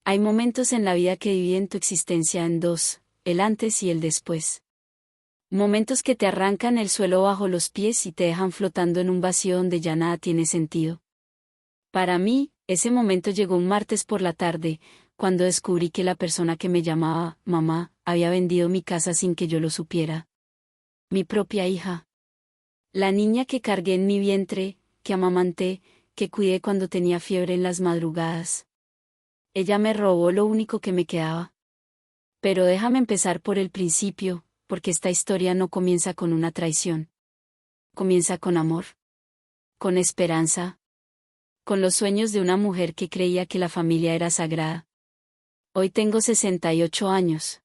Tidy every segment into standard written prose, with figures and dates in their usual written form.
Hay momentos en la vida que dividen tu existencia en dos, el antes y el después. Momentos que te arrancan el suelo bajo los pies y te dejan flotando en un vacío donde ya nada tiene sentido. Para mí, ese momento llegó un martes por la tarde, cuando descubrí que la persona que me llamaba mamá había vendido mi casa sin que yo lo supiera. Mi propia hija. La niña que cargué en mi vientre, que amamanté, que cuidé cuando tenía fiebre en las madrugadas. Ella me robó lo único que me quedaba. Pero déjame empezar por el principio, porque esta historia no comienza con una traición. Comienza con amor. Con esperanza. Con los sueños de una mujer que creía que la familia era sagrada. Hoy tengo 68 años.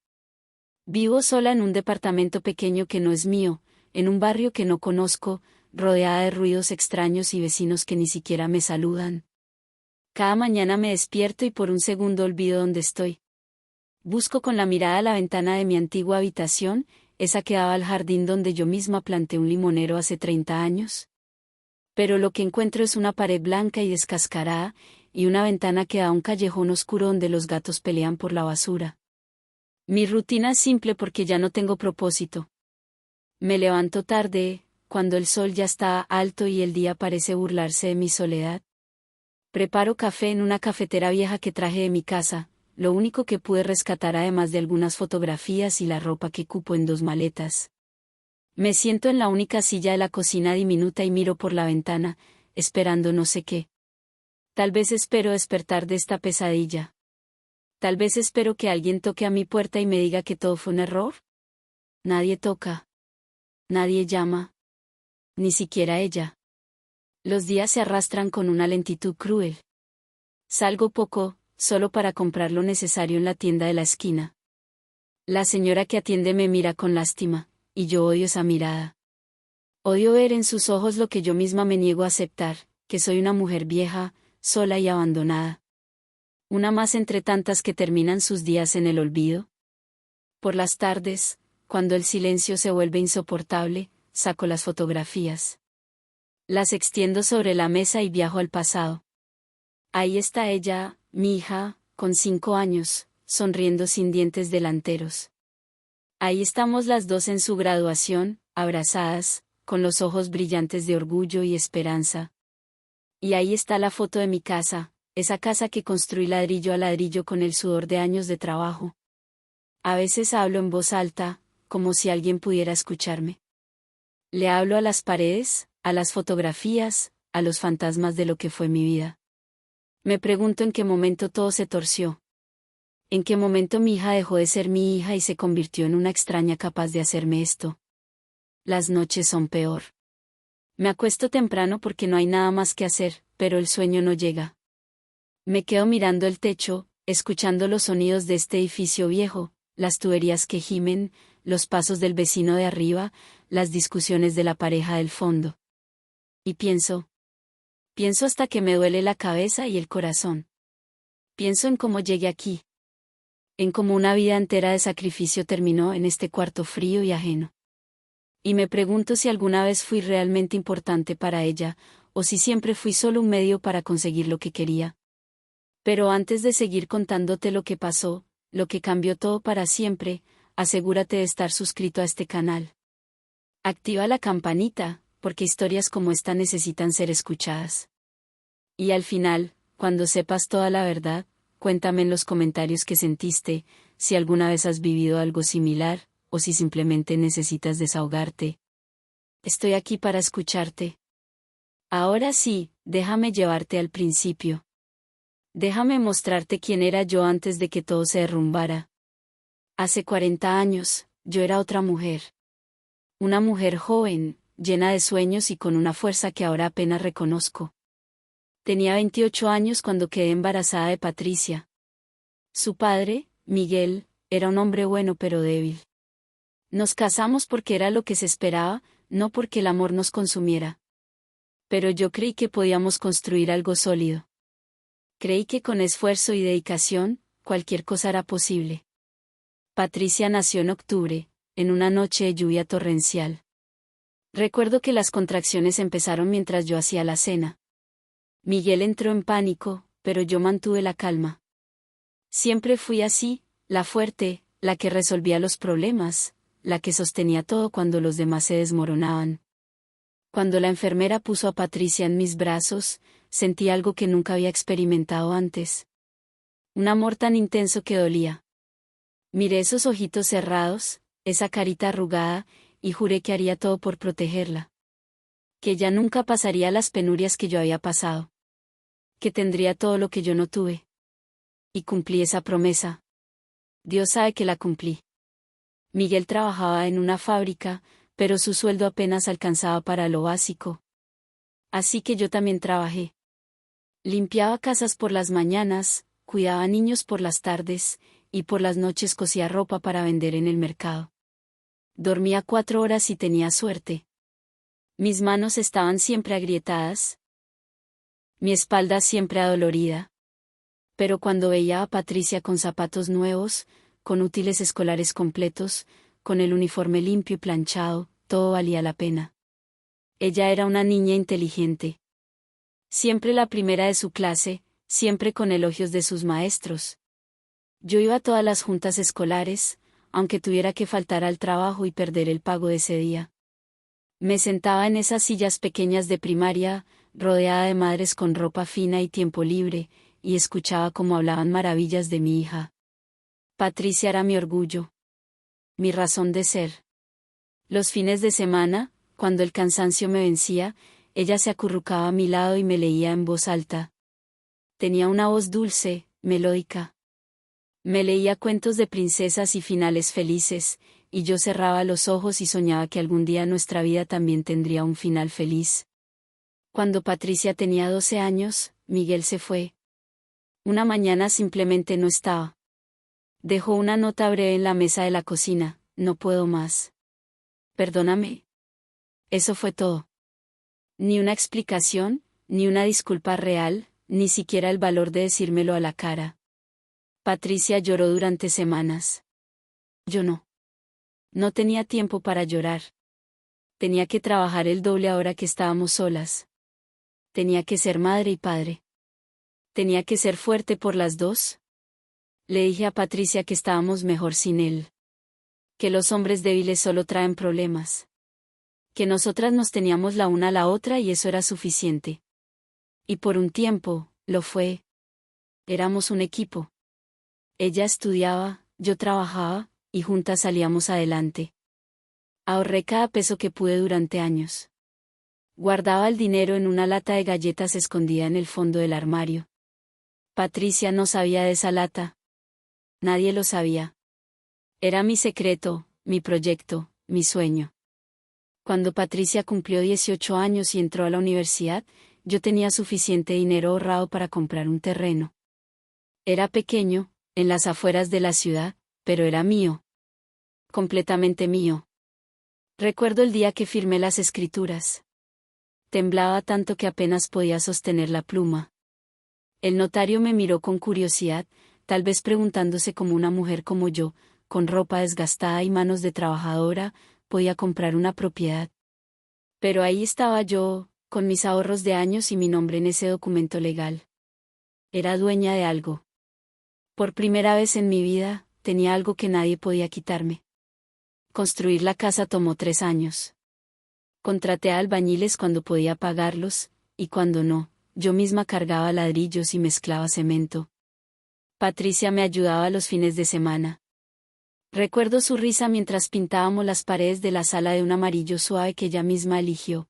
Vivo sola en un departamento pequeño que no es mío, en un barrio que no conozco, rodeada de ruidos extraños y vecinos que ni siquiera me saludan. Cada mañana me despierto y por un segundo olvido dónde estoy. Busco con la mirada la ventana de mi antigua habitación, esa que daba al jardín donde yo misma planté un limonero hace 30 años. Pero lo que encuentro es una pared blanca y descascarada, y una ventana que da a un callejón oscuro donde los gatos pelean por la basura. Mi rutina es simple porque ya no tengo propósito. Me levanto tarde, cuando el sol ya está alto y el día parece burlarse de mi soledad. Preparo café en una cafetera vieja que traje de mi casa, lo único que pude rescatar además de algunas fotografías y la ropa que cupo en 2 maletas. Me siento en la única silla de la cocina diminuta y miro por la ventana, esperando no sé qué. Tal vez espero despertar de esta pesadilla. Tal vez espero que alguien toque a mi puerta y me diga que todo fue un error. Nadie toca. Nadie llama. Ni siquiera ella. Los días se arrastran con una lentitud cruel. Salgo poco, solo para comprar lo necesario en la tienda de la esquina. La señora que atiende me mira con lástima, y yo odio esa mirada. Odio ver en sus ojos lo que yo misma me niego a aceptar, que soy una mujer vieja, sola y abandonada. Una más entre tantas que terminan sus días en el olvido. Por las tardes, cuando el silencio se vuelve insoportable, saco las fotografías. Las extiendo sobre la mesa y viajo al pasado. Ahí está ella, mi hija, con 5 años, sonriendo sin dientes delanteros. Ahí estamos las dos en su graduación, abrazadas, con los ojos brillantes de orgullo y esperanza. Y ahí está la foto de mi casa, esa casa que construí ladrillo a ladrillo con el sudor de años de trabajo. A veces hablo en voz alta, como si alguien pudiera escucharme. Le hablo a las paredes, a las fotografías, a los fantasmas de lo que fue mi vida. Me pregunto en qué momento todo se torció. ¿En qué momento mi hija dejó de ser mi hija y se convirtió en una extraña capaz de hacerme esto? Las noches son peor. Me acuesto temprano porque no hay nada más que hacer, pero el sueño no llega. Me quedo mirando el techo, escuchando los sonidos de este edificio viejo, las tuberías que gimen, los pasos del vecino de arriba, las discusiones de la pareja del fondo. Y pienso hasta que me duele la cabeza y el corazón. Pienso en cómo llegué aquí. En cómo una vida entera de sacrificio terminó en este cuarto frío y ajeno. Y me pregunto si alguna vez fui realmente importante para ella, o si siempre fui solo un medio para conseguir lo que quería. Pero antes de seguir contándote lo que pasó, lo que cambió todo para siempre, asegúrate de estar suscrito a este canal. Activa la campanita, porque historias como esta necesitan ser escuchadas. Y al final, cuando sepas toda la verdad, cuéntame en los comentarios qué sentiste, si alguna vez has vivido algo similar, o si simplemente necesitas desahogarte. Estoy aquí para escucharte. Ahora sí, déjame llevarte al principio. Déjame mostrarte quién era yo antes de que todo se derrumbara. Hace 40 años, yo era otra mujer. Una mujer joven, llena de sueños y con una fuerza que ahora apenas reconozco. Tenía 28 años cuando quedé embarazada de Patricia. Su padre, Miguel, era un hombre bueno pero débil. Nos casamos porque era lo que se esperaba, no porque el amor nos consumiera. Pero yo creí que podíamos construir algo sólido. Creí que con esfuerzo y dedicación, cualquier cosa era posible. Patricia nació en octubre, en una noche de lluvia torrencial. Recuerdo que las contracciones empezaron mientras yo hacía la cena. Miguel entró en pánico, pero yo mantuve la calma. Siempre fui así, la fuerte, la que resolvía los problemas, la que sostenía todo cuando los demás se desmoronaban. Cuando la enfermera puso a Patricia en mis brazos, sentí algo que nunca había experimentado antes. Un amor tan intenso que dolía. Miré esos ojitos cerrados, esa carita arrugada, y juré que haría todo por protegerla. Que ella nunca pasaría las penurias que yo había pasado. Que tendría todo lo que yo no tuve. Y cumplí esa promesa. Dios sabe que la cumplí. Miguel trabajaba en una fábrica, pero su sueldo apenas alcanzaba para lo básico. Así que yo también trabajé. Limpiaba casas por las mañanas, cuidaba niños por las tardes, y por las noches cosía ropa para vender en el mercado. Dormía 4 horas y tenía suerte. Mis manos estaban siempre agrietadas. Mi espalda siempre adolorida. Pero cuando veía a Patricia con zapatos nuevos, con útiles escolares completos, con el uniforme limpio y planchado, todo valía la pena. Ella era una niña inteligente. Siempre la primera de su clase, siempre con elogios de sus maestros. Yo iba a todas las juntas escolares, aunque tuviera que faltar al trabajo y perder el pago de ese día. Me sentaba en esas sillas pequeñas de primaria, rodeada de madres con ropa fina y tiempo libre, y escuchaba cómo hablaban maravillas de mi hija. Patricia era mi orgullo. Mi razón de ser. Los fines de semana, cuando el cansancio me vencía, ella se acurrucaba a mi lado y me leía en voz alta. Tenía una voz dulce, melódica. Me leía cuentos de princesas y finales felices, y yo cerraba los ojos y soñaba que algún día nuestra vida también tendría un final feliz. Cuando Patricia tenía 12 años, Miguel se fue. Una mañana simplemente no estaba. Dejó una nota breve en la mesa de la cocina: no puedo más. Perdóname. Eso fue todo. Ni una explicación, ni una disculpa real, ni siquiera el valor de decírmelo a la cara. Patricia lloró durante semanas. Yo no. No tenía tiempo para llorar. Tenía que trabajar el doble ahora que estábamos solas. Tenía que ser madre y padre. Tenía que ser fuerte por las dos. Le dije a Patricia que estábamos mejor sin él. Que los hombres débiles solo traen problemas. Que nosotras nos teníamos la una a la otra y eso era suficiente. Y por un tiempo, lo fue. Éramos un equipo. Ella estudiaba, yo trabajaba, y juntas salíamos adelante. Ahorré cada peso que pude durante años. Guardaba el dinero en una lata de galletas escondida en el fondo del armario. Patricia no sabía de esa lata. Nadie lo sabía. Era mi secreto, mi proyecto, mi sueño. Cuando Patricia cumplió 18 años y entró a la universidad, yo tenía suficiente dinero ahorrado para comprar un terreno. Era pequeño, en las afueras de la ciudad, pero era mío. Completamente mío. Recuerdo el día que firmé las escrituras. Temblaba tanto que apenas podía sostener la pluma. El notario me miró con curiosidad, tal vez preguntándose cómo una mujer como yo, con ropa desgastada y manos de trabajadora, podía comprar una propiedad. Pero ahí estaba yo, con mis ahorros de años y mi nombre en ese documento legal. Era dueña de algo. Por primera vez en mi vida, tenía algo que nadie podía quitarme. Construir la casa tomó 3 años. Contraté a albañiles cuando podía pagarlos, y cuando no, yo misma cargaba ladrillos y mezclaba cemento. Patricia me ayudaba los fines de semana. Recuerdo su risa mientras pintábamos las paredes de la sala de un amarillo suave que ella misma eligió.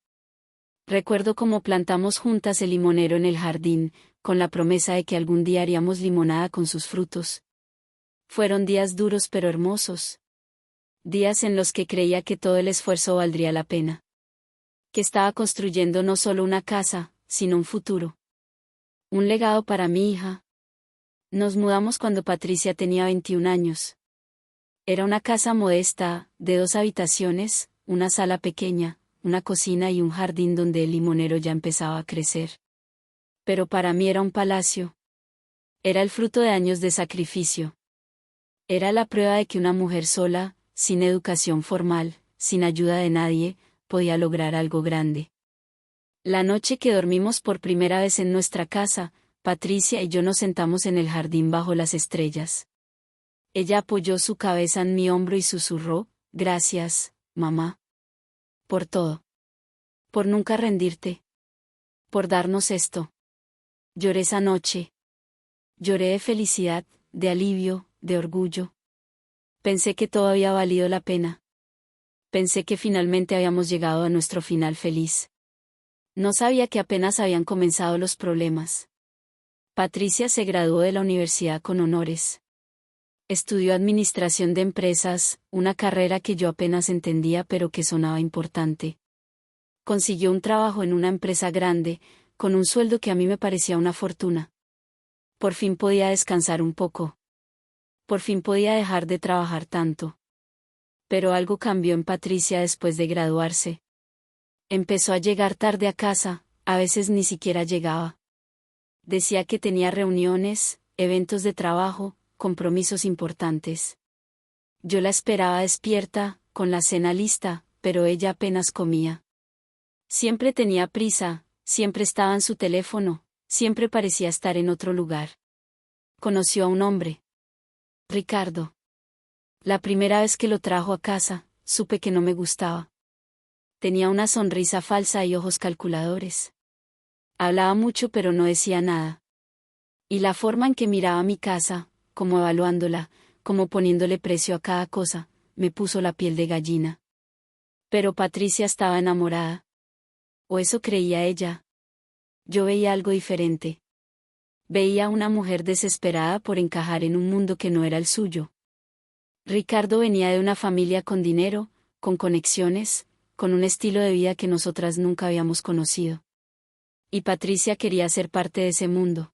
Recuerdo cómo plantamos juntas el limonero en el jardín, con la promesa de que algún día haríamos limonada con sus frutos. Fueron días duros pero hermosos. Días en los que creía que todo el esfuerzo valdría la pena. Que estaba construyendo no solo una casa, sino un futuro. Un legado para mi hija. Nos mudamos cuando Patricia tenía 21 años. Era una casa modesta, de 2 habitaciones, una sala pequeña, una cocina y un jardín donde el limonero ya empezaba a crecer. Pero para mí era un palacio. Era el fruto de años de sacrificio. Era la prueba de que una mujer sola, sin educación formal, sin ayuda de nadie, podía lograr algo grande. La noche que dormimos por primera vez en nuestra casa, Patricia y yo nos sentamos en el jardín bajo las estrellas. Ella apoyó su cabeza en mi hombro y susurró, gracias, mamá. Por todo. Por nunca rendirte. Por darnos esto. Lloré esa noche. Lloré de felicidad, de alivio, de orgullo. Pensé que todo había valido la pena. Pensé que finalmente habíamos llegado a nuestro final feliz. No sabía que apenas habían comenzado los problemas. Patricia se graduó de la universidad con honores. Estudió administración de empresas, una carrera que yo apenas entendía pero que sonaba importante. Consiguió un trabajo en una empresa grande, con un sueldo que a mí me parecía una fortuna. Por fin podía descansar un poco. Por fin podía dejar de trabajar tanto. Pero algo cambió en Patricia después de graduarse. Empezó a llegar tarde a casa, a veces ni siquiera llegaba. Decía que tenía reuniones, eventos de trabajo, compromisos importantes. Yo la esperaba despierta, con la cena lista, pero ella apenas comía. Siempre tenía prisa, siempre estaba en su teléfono, siempre parecía estar en otro lugar. Conoció a un hombre. Ricardo. La primera vez que lo trajo a casa, supe que no me gustaba. Tenía una sonrisa falsa y ojos calculadores. Hablaba mucho pero no decía nada. Y la forma en que miraba mi casa, como evaluándola, como poniéndole precio a cada cosa, me puso la piel de gallina. Pero Patricia estaba enamorada. O eso creía ella. Yo veía algo diferente. Veía a una mujer desesperada por encajar en un mundo que no era el suyo. Ricardo venía de una familia con dinero, con conexiones, con un estilo de vida que nosotras nunca habíamos conocido. Y Patricia quería ser parte de ese mundo.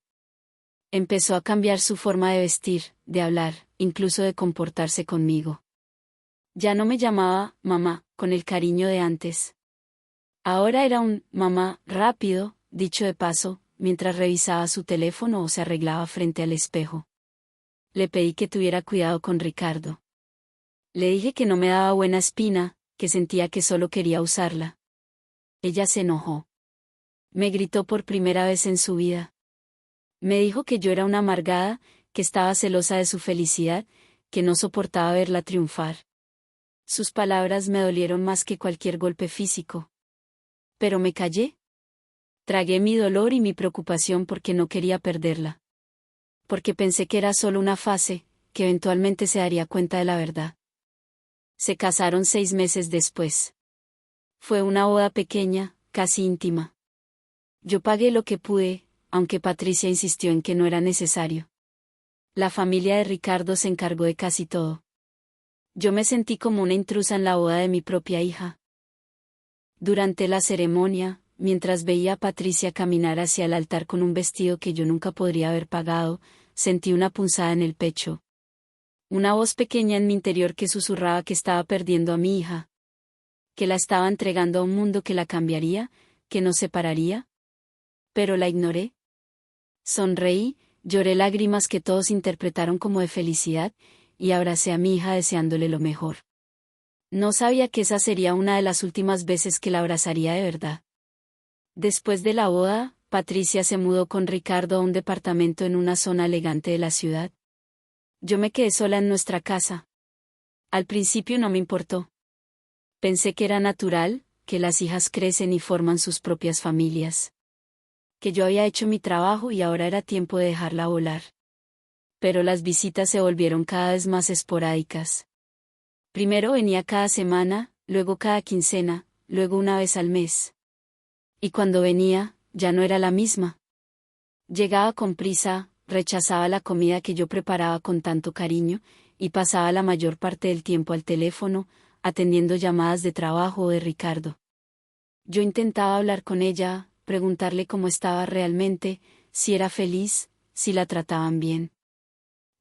Empezó a cambiar su forma de vestir, de hablar, incluso de comportarse conmigo. Ya no me llamaba mamá, con el cariño de antes. Ahora era un mamá rápido, dicho de paso, mientras revisaba su teléfono o se arreglaba frente al espejo. Le pedí que tuviera cuidado con Ricardo. Le dije que no me daba buena espina, que sentía que solo quería usarla. Ella se enojó. Me gritó por primera vez en su vida. Me dijo que yo era una amargada, que estaba celosa de su felicidad, que no soportaba verla triunfar. Sus palabras me dolieron más que cualquier golpe físico. Pero me callé. Tragué mi dolor y mi preocupación porque no quería perderla. Porque pensé que era solo una fase, que eventualmente se daría cuenta de la verdad. Se casaron 6 meses después. Fue una boda pequeña, casi íntima. Yo pagué lo que pude, aunque Patricia insistió en que no era necesario. La familia de Ricardo se encargó de casi todo. Yo me sentí como una intrusa en la boda de mi propia hija. Durante la ceremonia, mientras veía a Patricia caminar hacia el altar con un vestido que yo nunca podría haber pagado, sentí una punzada en el pecho. Una voz pequeña en mi interior que susurraba que estaba perdiendo a mi hija. Que la estaba entregando a un mundo que la cambiaría, que nos separaría. Pero la ignoré. Sonreí, lloré lágrimas que todos interpretaron como de felicidad, y abracé a mi hija deseándole lo mejor. No sabía que esa sería una de las últimas veces que la abrazaría de verdad. Después de la boda, Patricia se mudó con Ricardo a un departamento en una zona elegante de la ciudad. Yo me quedé sola en nuestra casa. Al principio no me importó. Pensé que era natural, que las hijas crecen y forman sus propias familias. Que yo había hecho mi trabajo y ahora era tiempo de dejarla volar. Pero las visitas se volvieron cada vez más esporádicas. Primero venía cada semana, luego cada quincena, luego una vez al mes. Y cuando venía, ya no era la misma. Llegaba con prisa, rechazaba la comida que yo preparaba con tanto cariño, y pasaba la mayor parte del tiempo al teléfono, atendiendo llamadas de trabajo o de Ricardo. Yo intentaba hablar con ella, preguntarle cómo estaba realmente, si era feliz, si la trataban bien.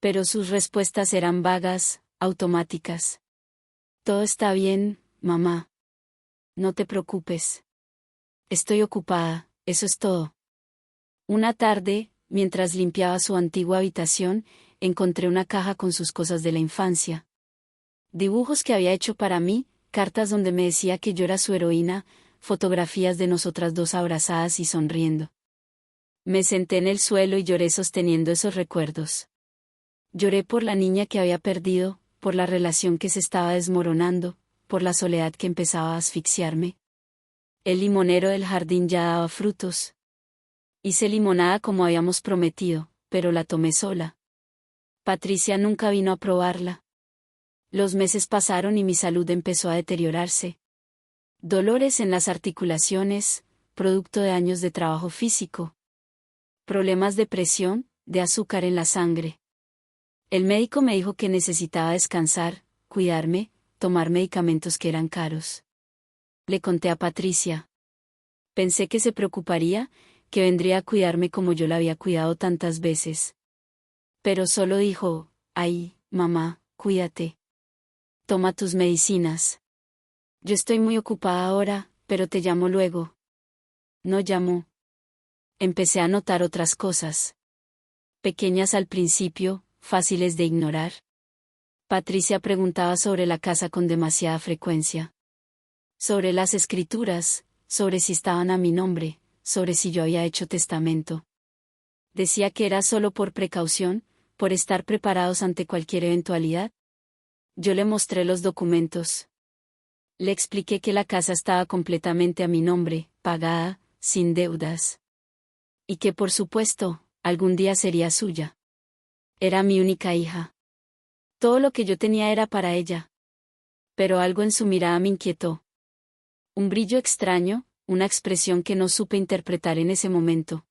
Pero sus respuestas eran vagas, automáticas. Todo está bien, mamá. No te preocupes. Estoy ocupada, eso es todo. Una tarde, mientras limpiaba su antigua habitación, encontré una caja con sus cosas de la infancia. Dibujos que había hecho para mí, cartas donde me decía que yo era su heroína, fotografías de nosotras dos abrazadas y sonriendo. Me senté en el suelo y lloré sosteniendo esos recuerdos. Lloré por la niña que había perdido, por la relación que se estaba desmoronando, por la soledad que empezaba a asfixiarme. El limonero del jardín ya daba frutos. Hice limonada como habíamos prometido, pero la tomé sola. Patricia nunca vino a probarla. Los meses pasaron y mi salud empezó a deteriorarse. Dolores en las articulaciones, producto de años de trabajo físico. Problemas de presión, de azúcar en la sangre. El médico me dijo que necesitaba descansar, cuidarme, tomar medicamentos que eran caros. Le conté a Patricia. Pensé que se preocuparía, que vendría a cuidarme como yo la había cuidado tantas veces. Pero solo dijo, ay, mamá, cuídate. Toma tus medicinas. Yo estoy muy ocupada ahora, pero te llamo luego. No llamó. Empecé a notar otras cosas. Pequeñas al principio, fáciles de ignorar. Patricia preguntaba sobre la casa con demasiada frecuencia. Sobre las escrituras, sobre si estaban a mi nombre, sobre si yo había hecho testamento. Decía que era solo por precaución, por estar preparados ante cualquier eventualidad. Yo le mostré los documentos. Le expliqué que la casa estaba completamente a mi nombre, pagada, sin deudas. Y que por supuesto, algún día sería suya. Era mi única hija. Todo lo que yo tenía era para ella. Pero algo en su mirada me inquietó. Un brillo extraño, una expresión que no supe interpretar en ese momento.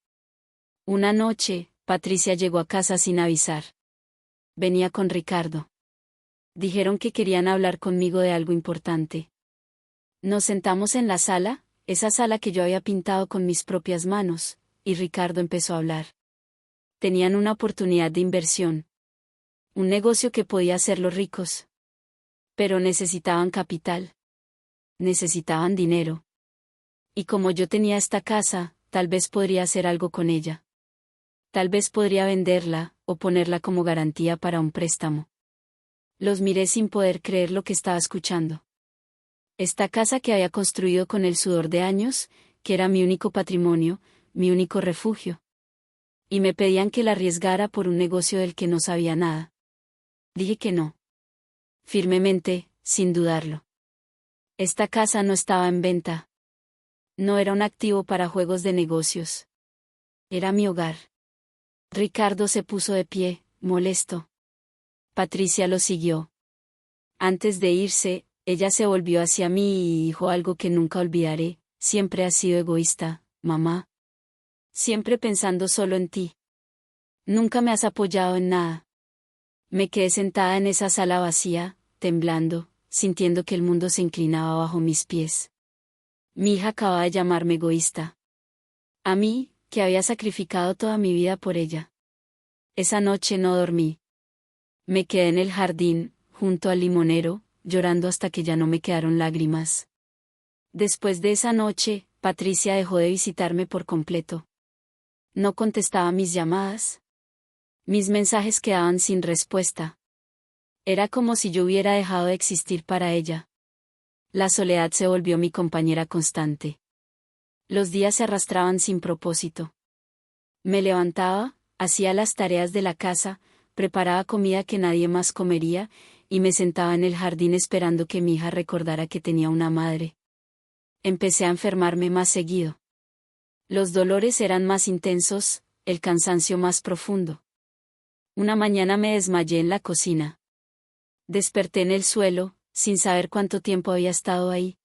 Una noche, Patricia llegó a casa sin avisar. Venía con Ricardo. Dijeron que querían hablar conmigo de algo importante. Nos sentamos en la sala, esa sala que yo había pintado con mis propias manos, y Ricardo empezó a hablar. Tenían una oportunidad de inversión. Un negocio que podía hacerlos ricos. Pero necesitaban capital. Necesitaban dinero. Y como yo tenía esta casa, tal vez podría hacer algo con ella. Tal vez podría venderla, o ponerla como garantía para un préstamo. Los miré sin poder creer lo que estaba escuchando. Esta casa que había construido con el sudor de años, que era mi único patrimonio, mi único refugio. Y me pedían que la arriesgara por un negocio del que no sabía nada. Dije que no. Firmemente, sin dudarlo. Esta casa no estaba en venta. No era un activo para juegos de negocios. Era mi hogar. Ricardo se puso de pie, molesto. Patricia lo siguió. Antes de irse, ella se volvió hacia mí y dijo algo que nunca olvidaré: siempre has sido egoísta, mamá. Siempre pensando solo en ti. Nunca me has apoyado en nada. Me quedé sentada en esa sala vacía, temblando, sintiendo que el mundo se inclinaba bajo mis pies. Mi hija acababa de llamarme egoísta. A mí, que había sacrificado toda mi vida por ella. Esa noche no dormí. Me quedé en el jardín, junto al limonero, llorando hasta que ya no me quedaron lágrimas. Después de esa noche, Patricia dejó de visitarme por completo. No contestaba mis llamadas. Mis mensajes quedaban sin respuesta. Era como si yo hubiera dejado de existir para ella. La soledad se volvió mi compañera constante. Los días se arrastraban sin propósito. Me levantaba, hacía las tareas de la casa, preparaba comida que nadie más comería, y me sentaba en el jardín esperando que mi hija recordara que tenía una madre. Empecé a enfermarme más seguido. Los dolores eran más intensos, el cansancio más profundo. Una mañana me desmayé en la cocina. Desperté en el suelo, sin saber cuánto tiempo había estado ahí.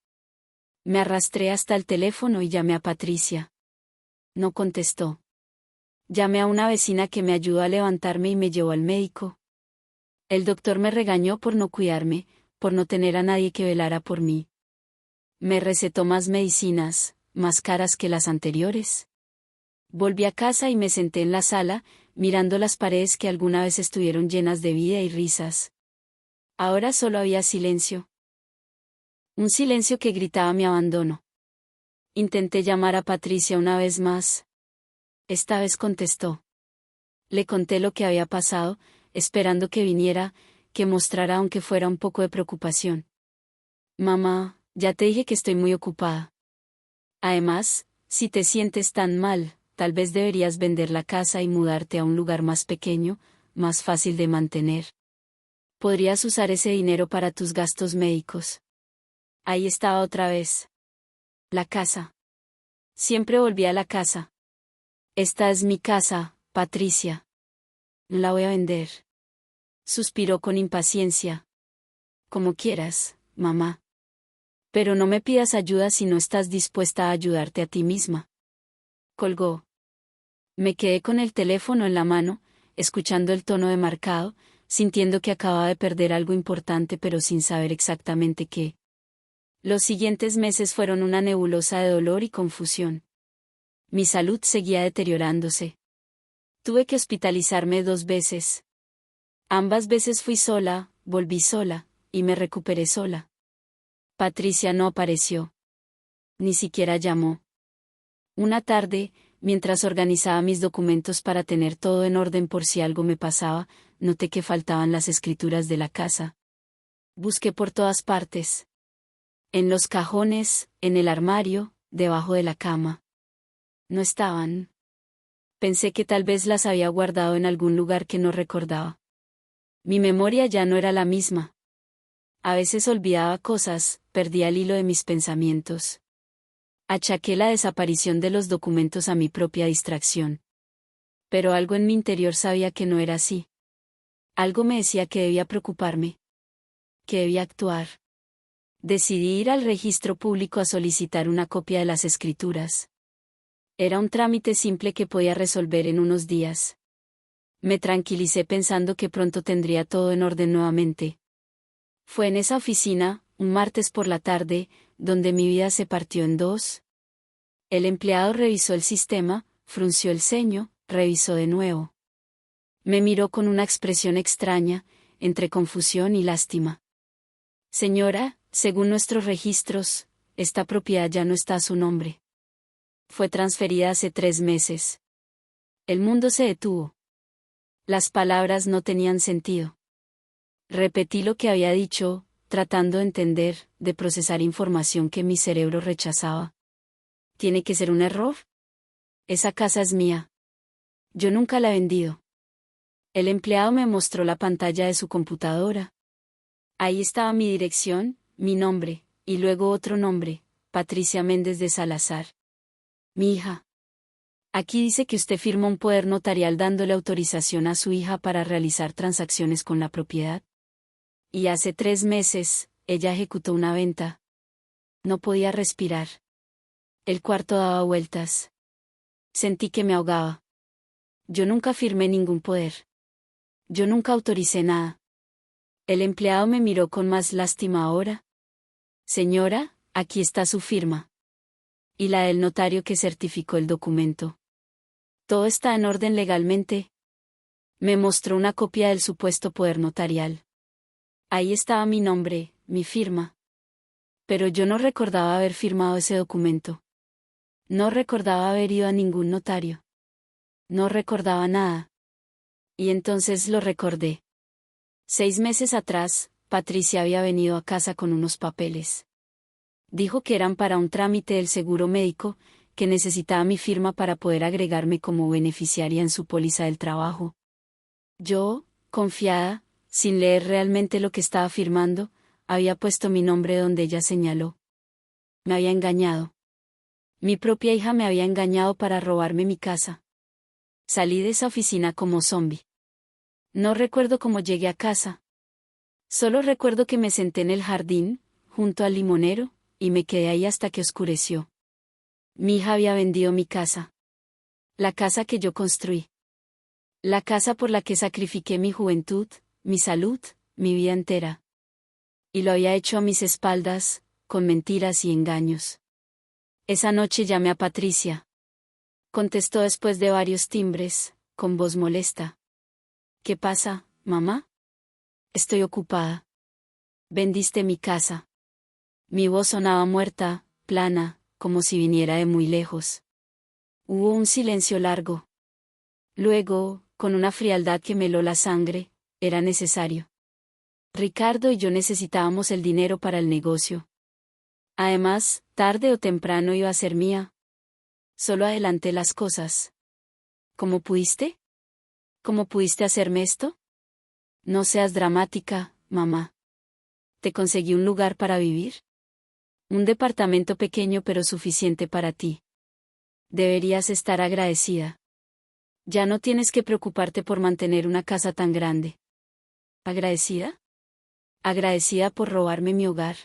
Me arrastré hasta el teléfono y llamé a Patricia. No contestó. Llamé a una vecina que me ayudó a levantarme y me llevó al médico. El doctor me regañó por no cuidarme, por no tener a nadie que velara por mí. Me recetó más medicinas, más caras que las anteriores. Volví a casa y me senté en la sala, mirando las paredes que alguna vez estuvieron llenas de vida y risas. Ahora solo había silencio. Un silencio que gritaba mi abandono. Intenté llamar a Patricia una vez más. Esta vez contestó. Le conté lo que había pasado, esperando que viniera, que mostrara aunque fuera un poco de preocupación. Mamá, ya te dije que estoy muy ocupada. Además, si te sientes tan mal, tal vez deberías vender la casa y mudarte a un lugar más pequeño, más fácil de mantener. Podrías usar ese dinero para tus gastos médicos. Ahí estaba otra vez. La casa. Siempre volví a la casa. Esta es mi casa, Patricia. No la voy a vender. Suspiró con impaciencia. Como quieras, mamá. Pero no me pidas ayuda si no estás dispuesta a ayudarte a ti misma. Colgó. Me quedé con el teléfono en la mano, escuchando el tono demarcado, sintiendo que acababa de perder algo importante pero sin saber exactamente qué. Los siguientes meses fueron una nebulosa de dolor y confusión. Mi salud seguía deteriorándose. Tuve que hospitalizarme 2 veces. Ambas veces fui sola, volví sola, y me recuperé sola. Patricia no apareció. Ni siquiera llamó. Una tarde, mientras organizaba mis documentos para tener todo en orden por si algo me pasaba, noté que faltaban las escrituras de la casa. Busqué por todas partes. En los cajones, en el armario, debajo de la cama. No estaban. Pensé que tal vez las había guardado en algún lugar que no recordaba. Mi memoria ya no era la misma. A veces olvidaba cosas, perdía el hilo de mis pensamientos. Achaqué la desaparición de los documentos a mi propia distracción. Pero algo en mi interior sabía que no era así. Algo me decía que debía preocuparme. Que debía actuar. Decidí ir al registro público a solicitar una copia de las escrituras. Era un trámite simple que podía resolver en unos días. Me tranquilicé pensando que pronto tendría todo en orden nuevamente. Fue en esa oficina, un martes por la tarde, donde mi vida se partió en 2. El empleado revisó el sistema, frunció el ceño, revisó de nuevo. Me miró con una expresión extraña, entre confusión y lástima. Señora, según nuestros registros, esta propiedad ya no está a su nombre. Fue transferida hace 3 meses. El mundo se detuvo. Las palabras no tenían sentido. Repetí lo que había dicho, tratando de entender, de procesar información que mi cerebro rechazaba. ¿Tiene que ser un error? Esa casa es mía. Yo nunca la he vendido. El empleado me mostró la pantalla de su computadora. Ahí estaba mi dirección, mi nombre, y luego otro nombre, Patricia Méndez de Salazar. Mi hija. Aquí dice que usted firmó un poder notarial dándole autorización a su hija para realizar transacciones con la propiedad. Y hace 3 meses, ella ejecutó una venta. No podía respirar. El cuarto daba vueltas. Sentí que me ahogaba. Yo nunca firmé ningún poder. Yo nunca autoricé nada. El empleado me miró con más lástima ahora. Señora, aquí está su firma. Y la del notario que certificó el documento. Todo está en orden legalmente. Me mostró una copia del supuesto poder notarial. Ahí estaba mi nombre, mi firma. Pero yo no recordaba haber firmado ese documento. No recordaba haber ido a ningún notario. No recordaba nada. Y entonces lo recordé. 6 meses atrás, Patricia había venido a casa con unos papeles. Dijo que eran para un trámite del seguro médico, que necesitaba mi firma para poder agregarme como beneficiaria en su póliza del trabajo. Yo, confiada, sin leer realmente lo que estaba firmando, había puesto mi nombre donde ella señaló. Me había engañado. Mi propia hija me había engañado para robarme mi casa. Salí de esa oficina como zombi. No recuerdo cómo llegué a casa. Solo recuerdo que me senté en el jardín, junto al limonero, y me quedé ahí hasta que oscureció. Mi hija había vendido mi casa. La casa que yo construí. La casa por la que sacrifiqué mi juventud, mi salud, mi vida entera. Y lo había hecho a mis espaldas, con mentiras y engaños. Esa noche llamé a Patricia. Contestó después de varios timbres, con voz molesta. ¿Qué pasa, mamá? Estoy ocupada. Vendiste mi casa. Mi voz sonaba muerta, plana, como si viniera de muy lejos. Hubo un silencio largo. Luego, con una frialdad que me heló la sangre, era necesario. Ricardo y yo necesitábamos el dinero para el negocio. Además, tarde o temprano iba a ser mía. Solo adelanté las cosas. ¿Cómo pudiste? ¿Cómo pudiste hacerme esto? No seas dramática, mamá. Te conseguí un lugar para vivir. Un departamento pequeño pero suficiente para ti. Deberías estar agradecida. Ya no tienes que preocuparte por mantener una casa tan grande. ¿Agradecida? Agradecida por robarme mi hogar.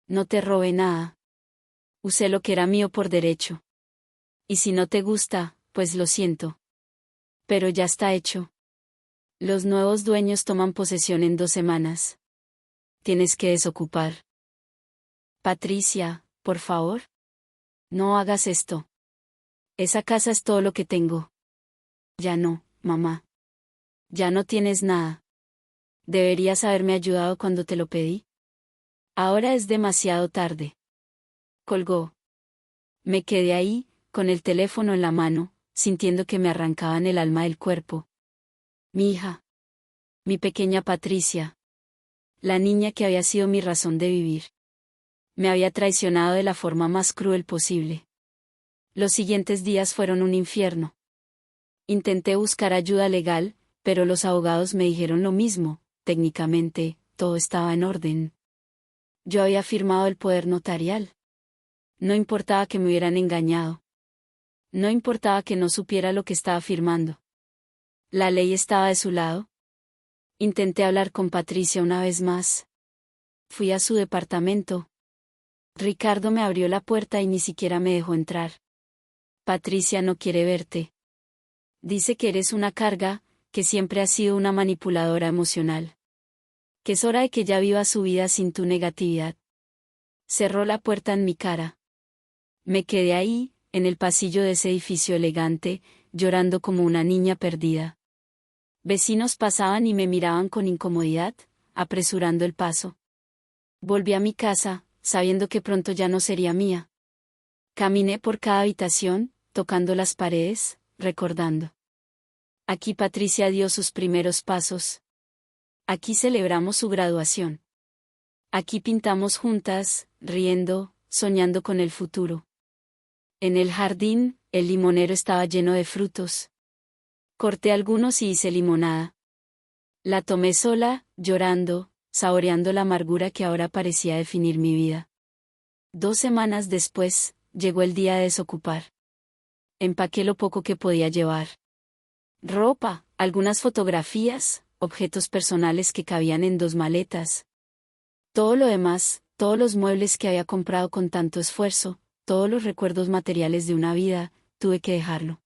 No te robé nada. Usé lo que era mío por derecho. Y si no te gusta, pues lo siento. Pero ya está hecho. Los nuevos dueños toman posesión en 2 semanas. Tienes que desocupar. Patricia, por favor. No hagas esto. Esa casa es todo lo que tengo. Ya no, mamá. Ya no tienes nada. Deberías haberme ayudado cuando te lo pedí. Ahora es demasiado tarde. Colgó. Me quedé ahí, con el teléfono en la mano, sintiendo que me arrancaban el alma del cuerpo. Mi hija. Mi pequeña Patricia. La niña que había sido mi razón de vivir. Me había traicionado de la forma más cruel posible. Los siguientes días fueron un infierno. Intenté buscar ayuda legal, pero los abogados me dijeron lo mismo, técnicamente, todo estaba en orden. Yo había firmado el poder notarial. No importaba que me hubieran engañado. No importaba que no supiera lo que estaba firmando. La ley estaba de su lado. Intenté hablar con Patricia una vez más. Fui a su departamento. Ricardo me abrió la puerta y ni siquiera me dejó entrar. Patricia no quiere verte. Dice que eres una carga, que siempre has sido una manipuladora emocional. Que es hora de que ya viva su vida sin tu negatividad. Cerró la puerta en mi cara. Me quedé ahí, en el pasillo de ese edificio elegante, llorando como una niña perdida. Vecinos pasaban y me miraban con incomodidad, apresurando el paso. Volví a mi casa, sabiendo que pronto ya no sería mía. Caminé por cada habitación, tocando las paredes, recordando. Aquí Patricia dio sus primeros pasos. Aquí celebramos su graduación. Aquí pintamos juntas, riendo, soñando con el futuro. En el jardín, el limonero estaba lleno de frutos. Corté algunos y hice limonada. La tomé sola, llorando, saboreando la amargura que ahora parecía definir mi vida. 2 semanas después, llegó el día de desocupar. Empaqué lo poco que podía llevar. Ropa, algunas fotografías, objetos personales que cabían en 2 maletas. Todo lo demás, todos los muebles que había comprado con tanto esfuerzo, todos los recuerdos materiales de una vida, tuve que dejarlo.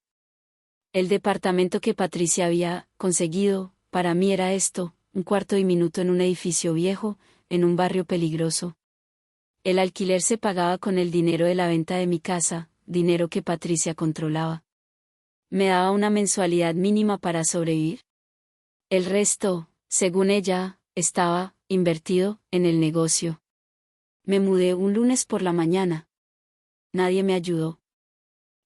El departamento que Patricia había conseguido, para mí era esto, un cuarto diminuto en un edificio viejo, en un barrio peligroso. El alquiler se pagaba con el dinero de la venta de mi casa, dinero que Patricia controlaba. Me daba una mensualidad mínima para sobrevivir. El resto, según ella, estaba invertido en el negocio. Me mudé un lunes por la mañana. Nadie me ayudó.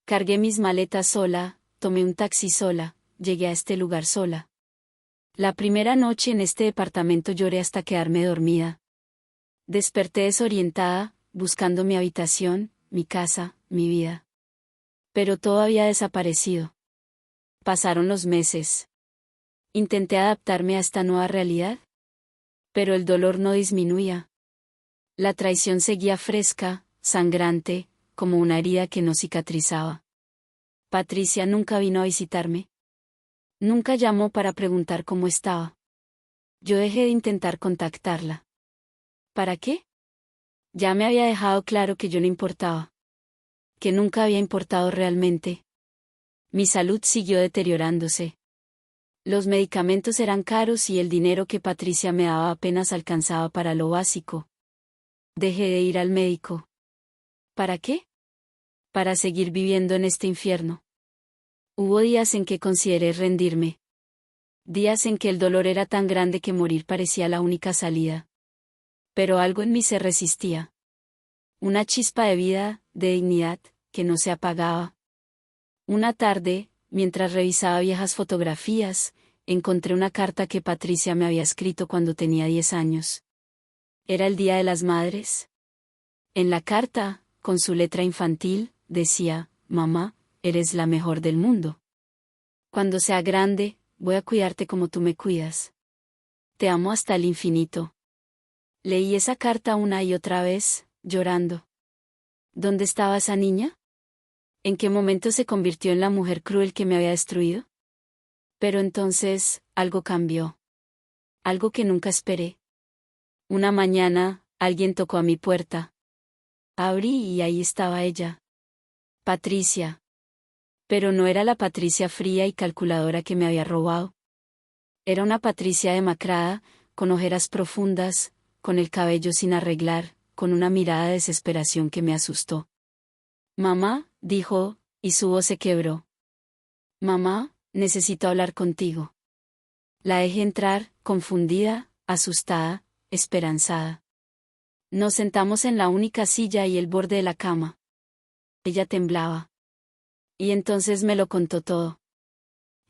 Cargué mis maletas sola, tomé un taxi sola, llegué a este lugar sola. La primera noche en este departamento lloré hasta quedarme dormida. Desperté desorientada, buscando mi habitación, mi casa, mi vida. Pero todo había desaparecido. Pasaron los meses. Intenté adaptarme a esta nueva realidad. Pero el dolor no disminuía. La traición seguía fresca, sangrante, como una herida que no cicatrizaba. Patricia nunca vino a visitarme. Nunca llamó para preguntar cómo estaba. Yo dejé de intentar contactarla. ¿Para qué? Ya me había dejado claro que yo no importaba. Que nunca había importado realmente. Mi salud siguió deteriorándose. Los medicamentos eran caros y el dinero que Patricia me daba apenas alcanzaba para lo básico. Dejé de ir al médico. ¿Para qué? Para seguir viviendo en este infierno. Hubo días en que consideré rendirme. Días en que el dolor era tan grande que morir parecía la única salida. Pero algo en mí se resistía. Una chispa de vida, de dignidad, que no se apagaba. Una tarde, mientras revisaba viejas fotografías, encontré una carta que Patricia me había escrito cuando tenía 10 años. Era el Día de las Madres. En la carta, con su letra infantil, decía, mamá, eres la mejor del mundo. Cuando sea grande, voy a cuidarte como tú me cuidas. Te amo hasta el infinito. Leí esa carta una y otra vez, llorando. ¿Dónde estaba esa niña? ¿En qué momento se convirtió en la mujer cruel que me había destruido? Pero entonces, algo cambió. Algo que nunca esperé. Una mañana, alguien tocó a mi puerta. Abrí y ahí estaba ella. Patricia. Pero no era la Patricia fría y calculadora que me había robado. Era una Patricia demacrada, con ojeras profundas, con el cabello sin arreglar, con una mirada de desesperación que me asustó. Mamá, dijo, y su voz se quebró. Mamá, necesito hablar contigo. La dejé entrar, confundida, asustada, esperanzada. Nos sentamos en la única silla y el borde de la cama. Ella temblaba. Y entonces me lo contó todo.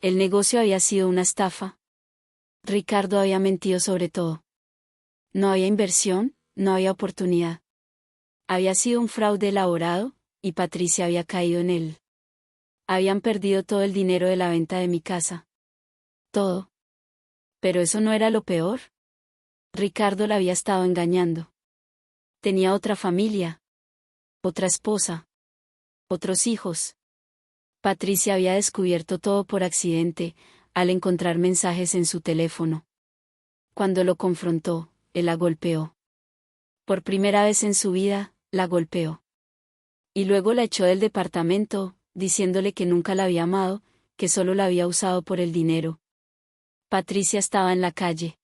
El negocio había sido una estafa. Ricardo había mentido sobre todo. No había inversión, no había oportunidad. Había sido un fraude elaborado, y Patricia había caído en él. Habían perdido todo el dinero de la venta de mi casa. Todo. Pero eso no era lo peor. Ricardo la había estado engañando. Tenía otra familia. Otra esposa. Otros hijos. Patricia había descubierto todo por accidente, al encontrar mensajes en su teléfono. Cuando lo confrontó, él la golpeó. Por primera vez en su vida, la golpeó. Y luego la echó del departamento, diciéndole que nunca la había amado, que solo la había usado por el dinero. Patricia estaba en la calle.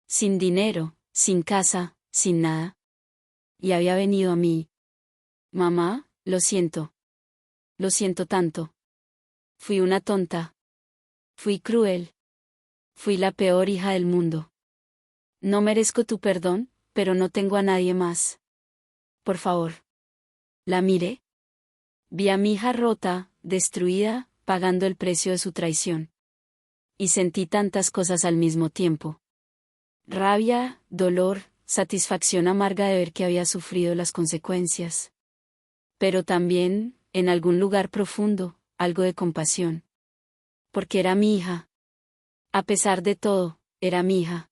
Sin dinero, sin casa, sin nada. Y había venido a mí. Mamá, lo siento. Lo siento tanto. Fui una tonta. Fui cruel. Fui la peor hija del mundo. No merezco tu perdón, pero no tengo a nadie más. Por favor. La miré. Vi a mi hija rota, destruida, pagando el precio de su traición. Y sentí tantas cosas al mismo tiempo. Rabia, dolor, satisfacción amarga de ver que había sufrido las consecuencias. Pero también, en algún lugar profundo, algo de compasión. Porque era mi hija. A pesar de todo, era mi hija.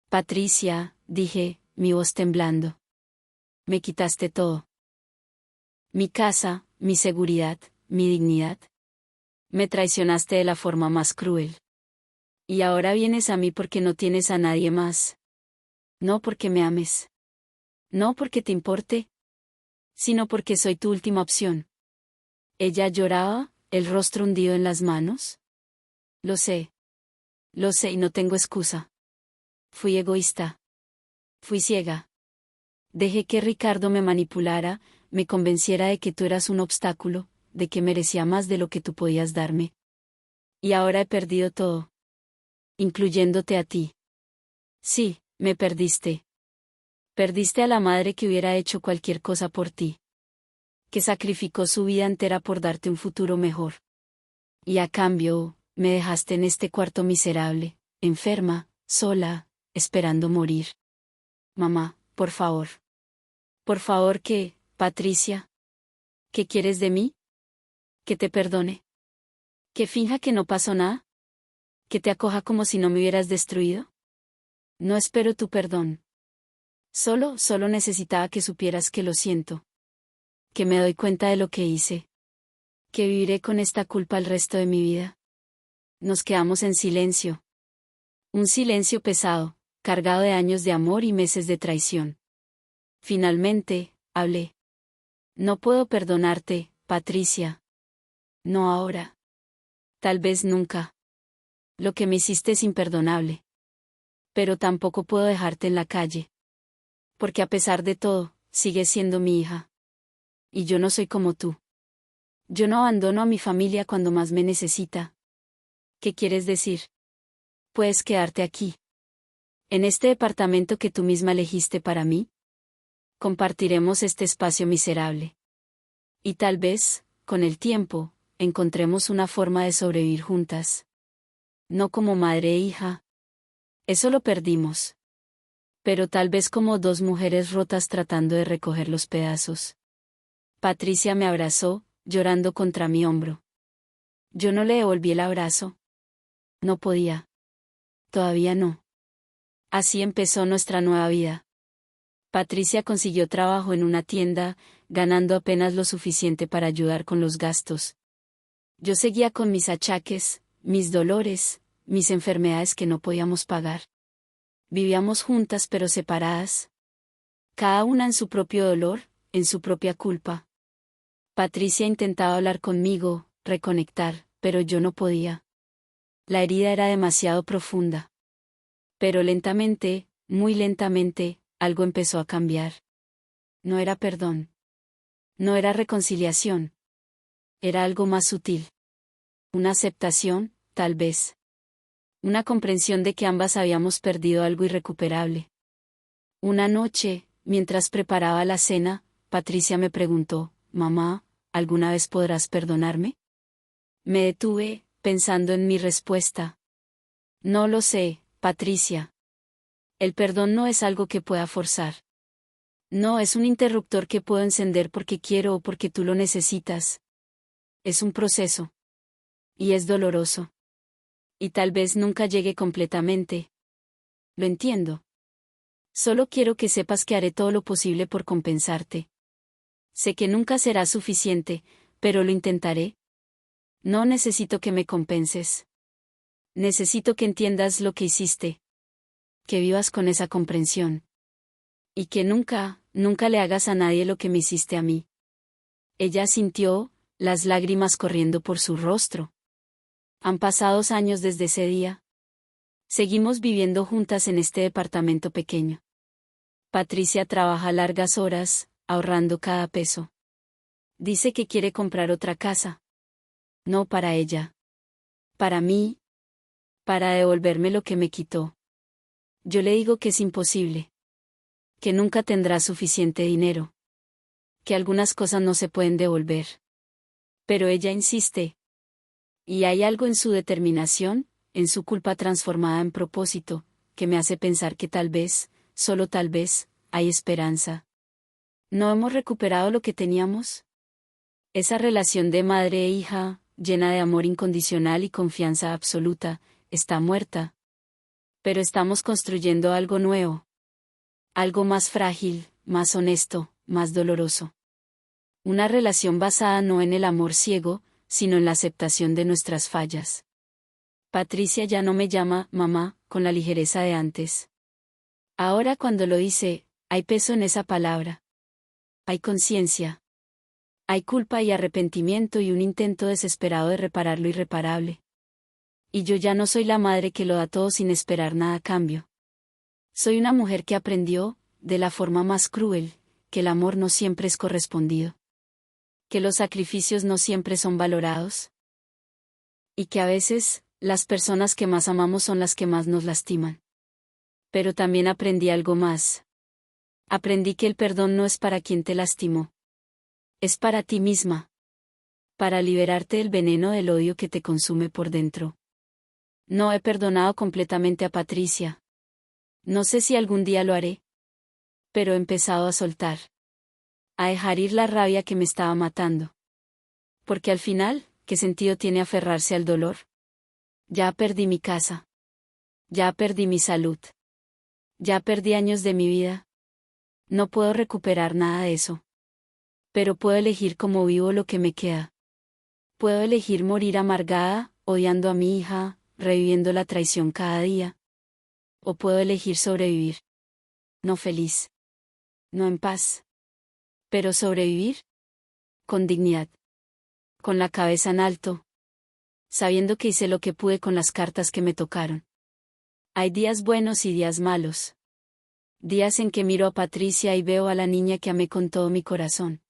Patricia, dije, mi voz temblando. Me quitaste todo. Mi casa, mi seguridad, mi dignidad. Me traicionaste de la forma más cruel. Y ahora vienes a mí porque no tienes a nadie más. No porque me ames. No porque te importe. Sino porque soy tu última opción. Ella lloraba, el rostro hundido en las manos. Lo sé. Lo sé y no tengo excusa. Fui egoísta. Fui ciega. Dejé que Ricardo me manipulara, me convenciera de que tú eras un obstáculo, de que merecía más de lo que tú podías darme. Y ahora he perdido todo. Incluyéndote a ti. Sí, me perdiste. Perdiste a la madre que hubiera hecho cualquier cosa por ti. Que sacrificó su vida entera por darte un futuro mejor. Y a cambio, me dejaste en este cuarto miserable, enferma, sola, esperando morir. Mamá, por favor. Por favor, ¿qué, Patricia? ¿Qué quieres de mí? ¿Que te perdone? ¿Que finja que no pasó nada? ¿Que te acoja como si no me hubieras destruido? No espero tu perdón. Solo necesitaba que supieras que lo siento. Que me doy cuenta de lo que hice. Que viviré con esta culpa el resto de mi vida. Nos quedamos en silencio. Un silencio pesado, cargado de años de amor y meses de traición. Finalmente, hablé. No puedo perdonarte, Patricia. No ahora. Tal vez nunca. Lo que me hiciste es imperdonable. Pero tampoco puedo dejarte en la calle. Porque a pesar de todo, sigues siendo mi hija. Y yo no soy como tú. Yo no abandono a mi familia cuando más me necesita. ¿Qué quieres decir? Puedes quedarte aquí. En este departamento que tú misma elegiste para mí. Compartiremos este espacio miserable. Y tal vez, con el tiempo, encontremos una forma de sobrevivir juntas. No como madre e hija. Eso lo perdimos. Pero tal vez como dos mujeres rotas tratando de recoger los pedazos. Patricia me abrazó, llorando contra mi hombro. Yo no le devolví el abrazo. No podía. Todavía no. Así empezó nuestra nueva vida. Patricia consiguió trabajo en una tienda, ganando apenas lo suficiente para ayudar con los gastos. Yo seguía con mis achaques, mis dolores, mis enfermedades que no podíamos pagar. Vivíamos juntas pero separadas. Cada una en su propio dolor, en su propia culpa. Patricia intentaba hablar conmigo, reconectar, pero yo no podía. La herida era demasiado profunda. Pero lentamente, muy lentamente, algo empezó a cambiar. No era perdón. No era reconciliación. Era algo más sutil. Una aceptación, tal vez. Una comprensión de que ambas habíamos perdido algo irrecuperable. Una noche, mientras preparaba la cena, Patricia me preguntó, «Mamá, ¿alguna vez podrás perdonarme?» Me detuve, pensando en mi respuesta. No lo sé, Patricia. El perdón no es algo que pueda forzar. No es un interruptor que puedo encender porque quiero o porque tú lo necesitas. Es un proceso. Y es doloroso. Y tal vez nunca llegue completamente. Lo entiendo. Solo quiero que sepas que haré todo lo posible por compensarte. Sé que nunca será suficiente, pero lo intentaré. No necesito que me compenses. Necesito que entiendas lo que hiciste. Que vivas con esa comprensión. Y que nunca, nunca le hagas a nadie lo que me hiciste a mí. Ella sintió, las lágrimas corriendo por su rostro. Han pasado años desde ese día. Seguimos viviendo juntas en este departamento pequeño. Patricia trabaja largas horas, ahorrando cada peso. Dice que quiere comprar otra casa. No para ella. Para mí. Para devolverme lo que me quitó. Yo le digo que es imposible. Que nunca tendrá suficiente dinero. Que algunas cosas no se pueden devolver. Pero ella insiste. Y hay algo en su determinación, en su culpa transformada en propósito, que me hace pensar que tal vez, solo tal vez, hay esperanza. ¿No hemos recuperado lo que teníamos? Esa relación de madre e hija, llena de amor incondicional y confianza absoluta, está muerta. Pero estamos construyendo algo nuevo. Algo más frágil, más honesto, más doloroso. Una relación basada no en el amor ciego, sino en la aceptación de nuestras fallas. Patricia ya no me llama mamá, con la ligereza de antes. Ahora cuando lo dice, hay peso en esa palabra. Hay conciencia. Hay culpa y arrepentimiento y un intento desesperado de reparar lo irreparable. Y yo ya no soy la madre que lo da todo sin esperar nada a cambio. Soy una mujer que aprendió, de la forma más cruel, que el amor no siempre es correspondido. Que los sacrificios no siempre son valorados. Y que a veces, las personas que más amamos son las que más nos lastiman. Pero también aprendí algo más. Aprendí que el perdón no es para quien te lastimó. Es para ti misma. Para liberarte del veneno del odio que te consume por dentro. No he perdonado completamente a Patricia. No sé si algún día lo haré. Pero he empezado a soltar. A dejar ir la rabia que me estaba matando. Porque al final, ¿qué sentido tiene aferrarse al dolor? Ya perdí mi casa. Ya perdí mi salud. Ya perdí años de mi vida. No puedo recuperar nada de eso. Pero puedo elegir cómo vivo lo que me queda. Puedo elegir morir amargada, odiando a mi hija, reviviendo la traición cada día. O puedo elegir sobrevivir. No feliz. No en paz. Pero sobrevivir. Con dignidad. Con la cabeza en alto. Sabiendo que hice lo que pude con las cartas que me tocaron. Hay días buenos y días malos. Días en que miro a Patricia y veo a la niña que amé con todo mi corazón.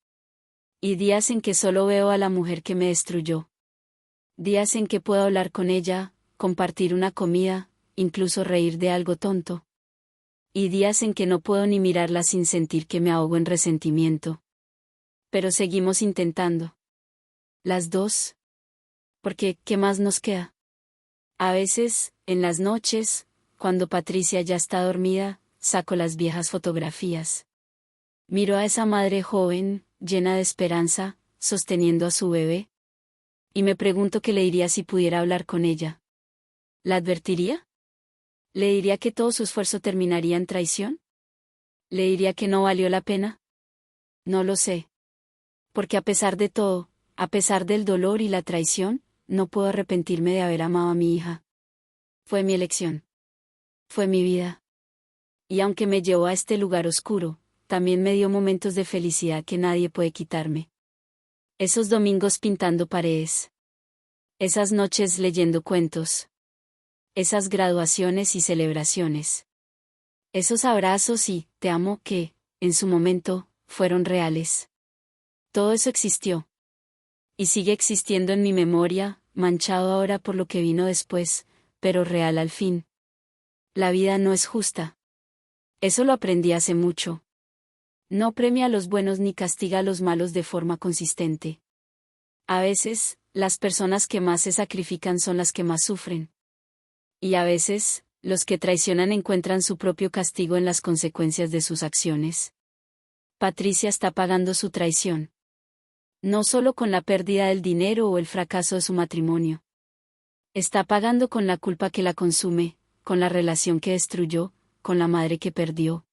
Y días en que solo veo a la mujer que me destruyó. Días en que puedo hablar con ella, compartir una comida, incluso reír de algo tonto. Y días en que no puedo ni mirarla sin sentir que me ahogo en resentimiento. Pero seguimos intentando. Las dos. Porque, ¿qué más nos queda? A veces, en las noches, cuando Patricia ya está dormida, saco las viejas fotografías. Miro a esa madre joven, llena de esperanza, sosteniendo a su bebé. Y me pregunto qué le diría si pudiera hablar con ella. ¿La advertiría? ¿Le diría que todo su esfuerzo terminaría en traición? ¿Le diría que no valió la pena? No lo sé. Porque a pesar de todo, a pesar del dolor y la traición, no puedo arrepentirme de haber amado a mi hija. Fue mi elección. Fue mi vida. Y aunque me llevó a este lugar oscuro, también me dio momentos de felicidad que nadie puede quitarme. Esos domingos pintando paredes. Esas noches leyendo cuentos. Esas graduaciones y celebraciones. Esos abrazos y te amo que, en su momento, fueron reales. Todo eso existió. Y sigue existiendo en mi memoria, manchado ahora por lo que vino después, pero real al fin. La vida no es justa. Eso lo aprendí hace mucho. No premia a los buenos ni castiga a los malos de forma consistente. A veces, las personas que más se sacrifican son las que más sufren. Y a veces, los que traicionan encuentran su propio castigo en las consecuencias de sus acciones. Patricia está pagando su traición. No solo con la pérdida del dinero o el fracaso de su matrimonio. Está pagando con la culpa que la consume, con la relación que destruyó, con la madre que perdió.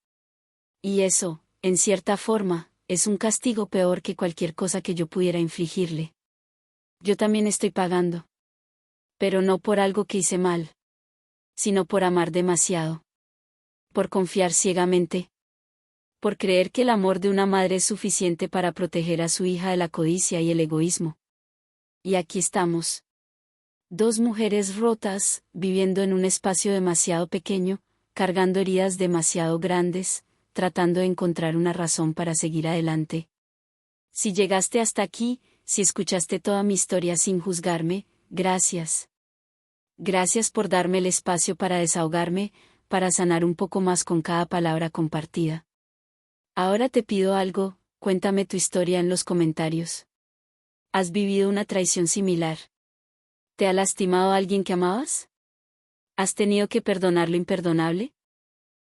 Y eso, en cierta forma, es un castigo peor que cualquier cosa que yo pudiera infligirle. Yo también estoy pagando. Pero no por algo que hice mal, sino por amar demasiado. Por confiar ciegamente. Por creer que el amor de una madre es suficiente para proteger a su hija de la codicia y el egoísmo. Y aquí estamos. Dos mujeres rotas, viviendo en un espacio demasiado pequeño, cargando heridas demasiado grandes, tratando de encontrar una razón para seguir adelante. Si llegaste hasta aquí, si escuchaste toda mi historia sin juzgarme, gracias. Gracias por darme el espacio para desahogarme, para sanar un poco más con cada palabra compartida. Ahora te pido algo, cuéntame tu historia en los comentarios. ¿Has vivido una traición similar? ¿Te ha lastimado a alguien que amabas? ¿Has tenido que perdonar lo imperdonable?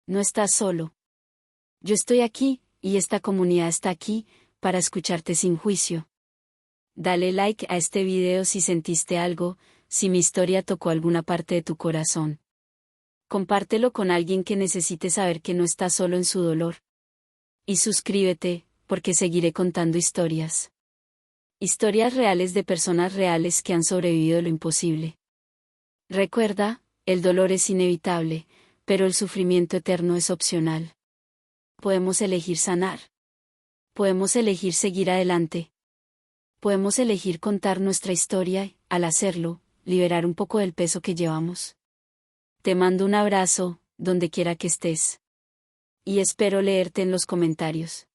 No estás solo. Yo estoy aquí, y esta comunidad está aquí, para escucharte sin juicio. Dale like a este video si sentiste algo, si mi historia tocó alguna parte de tu corazón. Compártelo con alguien que necesite saber que no está solo en su dolor. Y suscríbete, porque seguiré contando historias. Historias reales de personas reales que han sobrevivido a lo imposible. Recuerda, el dolor es inevitable, pero el sufrimiento eterno es opcional. Podemos elegir sanar. Podemos elegir seguir adelante. Podemos elegir contar nuestra historia y, al hacerlo, liberar un poco del peso que llevamos. Te mando un abrazo, donde quiera que estés. Y espero leerte en los comentarios.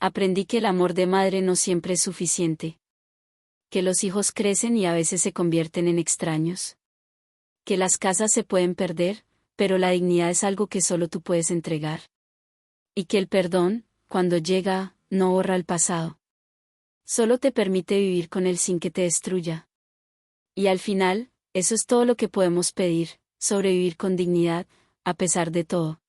Aprendí que el amor de madre no siempre es suficiente. Que los hijos crecen y a veces se convierten en extraños. Que las casas se pueden perder, pero la dignidad es algo que solo tú puedes entregar. Y que el perdón, cuando llega, no borra el pasado. Solo te permite vivir con él sin que te destruya. Y al final, eso es todo lo que podemos pedir, sobrevivir con dignidad, a pesar de todo.